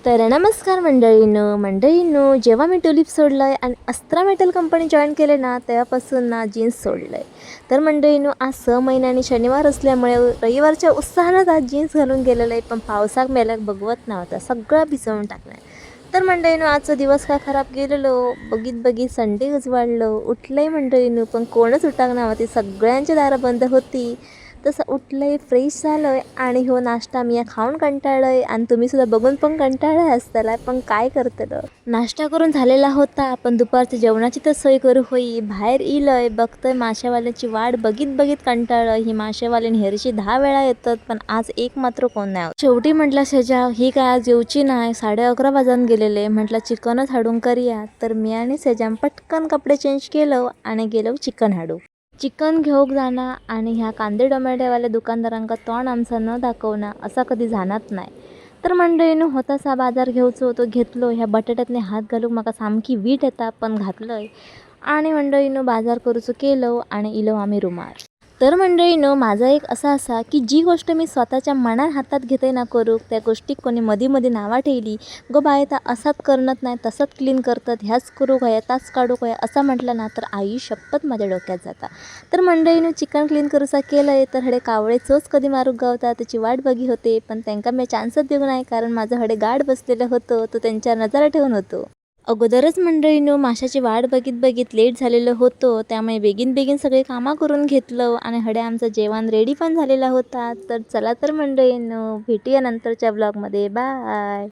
तर नमस्कार मंडळींनो जेव्हा मी ट्युलिप सोडलं आहे आणि अस्त्रा मेटल कंपनी जॉईन केले ना तेव्हापासून ना जीन्स सोडलं आहे. तर मंडळींनो आज 6 महिन्यांनी शनिवार असल्यामुळे रविवारच्या उत्साहानं आज जीन्स घालून गेलेलं आहे, पण पावसाक मेल्याक बघवत नव्हता, सगळं भिजवून टाकलं. तर मंडळींनो आजचा दिवस काय खराब गेलेलो, बघीत संडे उजवाडलो, उठलंय मंडळींनो पण कोणच उठाक नव्हती, सगळ्यांची दारं बंद होती. तसं उठलंय, फ्रेश झालोय आणि हो नाश्ता मी खाऊन कंटाळलोय आणि तुम्ही सुद्धा बघून पण कंटाळले असताला, पण काय करतलं. नाश्ता करून झालेला होता, पण दुपारच्या जेवणाची तर सोय करू होई. बाहेर इलंय, बघतोय माशावाल्याची वाट बघीत कंटाळलं. ही माशावाल्याने हेरशी 10 वेळा येतात, पण आज एक मात्र कोण नाही. शेवटी म्हटलं शेजा ही काय आज येऊची नाही, 11:30 वाजून गेलेले. म्हटलं चिकनच हाडून करूया. तर मी आणि सेजाम पटकन कपडे चेंज केलं आणि गेलो चिकन हाडू. चिकन घेऊक जाणं आणि ह्या कांदे टोमॅटोवाल्या दुकानदारांका तोंड आमचं न दाखवणं असा कधी जाणत नाही. तर मंडळीनं होतासा बाजार घेऊचो तो घेतलो. ह्या बटाट्यातने हात घालूक माका सामकी वीट येता, पण घातलंय. आणि मंडळीनं बाजार करूचो केलं आणि इलो आम्ही रुमार. तर मंडळीनं माझा एक असा असा की जी गोष्ट मी स्वतःच्या मनात हातात घेते ना करूक, त्या गोष्टी कोणी मध्ये नावा ठेवली गो बाय तर असाच करणत नाही, तसंच क्लीन करतात, ह्याच करूक हया ताच काढूक हया असं म्हटलं ना तर आई शपथ माझ्या डोक्यात जाता. तर मंडळीनं चिकन क्लीन करूचा केलंय, तर हडे कावळे चोच कधी मारूक गावता त्याची वाट बघी होते, पण त्यांना मी चान्सच देऊ नाही, कारण माझं हडे गाड बसलेलं होतं, तो त्यांच्या नजरा ठेवून होतो. अगोदरच मंडळीनं माशाची वाट बघीत लेट झालेलं होतं, त्यामुळे बेगीन सगळे कामं करून घेतलं आणि हडे आमचं जेवण रेडी पण झालेला होता. तर चला तर मंडळीनं भेटूया नंतरच्या ब्लॉगमध्ये. बाय.